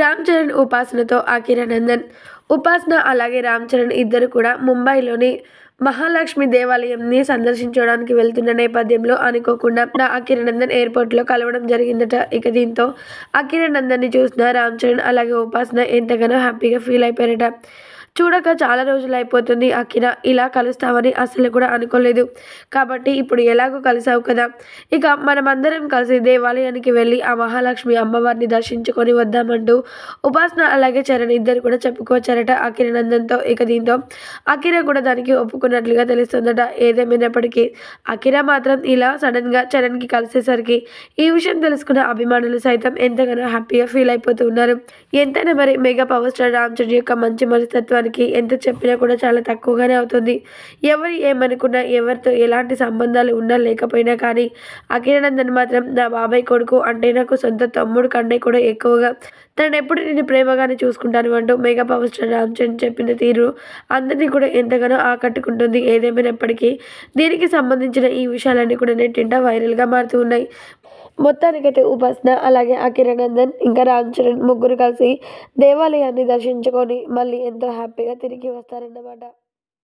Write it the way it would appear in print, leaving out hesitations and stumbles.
రామ్ చరణ్ ఉపాసనతో అకిరానందన్. ఉపాసన అలాగే రామ్ చరణ్ ఇద్దరు కూడా ముంబైలోని మహాలక్ష్మి దేవాలయంని సందర్శించడానికి వెళ్తున్న నేపథ్యంలో అనుకోకుండా అకిరానందన్ ఎయిర్పోర్ట్లో కలవడం జరిగిందట. ఇక దీంతో అకిరానందన్ని చూసిన రామ్ చరణ్ అలాగే ఉపాసన ఎంతగానో హ్యాపీగా ఫీల్ అయిపోయారట. చూడక చాలా రోజులు అయిపోతుంది అకిరా, ఇలా కలుస్తామని అస్సలు కూడా అనుకోలేదు. కాబట్టి ఇప్పుడు ఎలాగో కలిసావు కదా, ఇక మనమందరం కలిసి దేవాలయానికి వెళ్ళి ఆ మహాలక్ష్మి అమ్మవారిని దర్శించుకొని వద్దామంటూ ఉపాసన అలాగే చరణ్ ఇద్దరు కూడా చెప్పుకొచ్చారట అకిరానందన్తో. ఇక దీంతో అకిరా కూడా దానికి ఒప్పుకున్నట్లుగా తెలుస్తుందట. ఏదేమైనప్పటికీ అకిరా మాత్రం ఇలా సడన్గా చరణ్కి కలిసేసరికి ఈ విషయం తెలుసుకున్న అభిమానులు సైతం ఎంతగానో హ్యాపీగా ఫీల్ అయిపోతూ ఉన్నారు. ఎంతైనా మరి mega power star Ram Charan యొక్క మంచి మనస్తత్వానికి ఎంత చెప్పినా కూడా చాలా తక్కువగానే అవుతుంది. ఎవరు ఏమనుకున్నా, ఎవరితో ఎలాంటి సంబంధాలు ఉన్నా లేకపోయినా కానీ అకిరానందన్ మాత్రం నా బాబాయ్ కొడుకు అంటే నాకు సొంత తమ్ముడు కంటే కూడా ఎక్కువగా, తనను ఎప్పుడు నేను ప్రేమగానే చూసుకుంటాను అంటూ mega power star Ram Charan చెప్పిన తీరు అందరినీ కూడా ఎంతగానో ఆకట్టుకుంటుంది. ఏదేమైనప్పటికీ దీనికి సంబంధించిన ఈ విషయాలన్నీ కూడా నెట్టింట వైరల్గా మారుతూ ఉన్నాయి. మొత్తానికైతే ఉపాసన అలాగే అకిరానందన్ ఇంకా రామ్ చరణ్ ముగ్గురు కలిసి దేవాలయాన్ని దర్శించుకొని మళ్ళీ ఎంతో హ్యాపీగా తిరిగి వస్తారన్నమాట.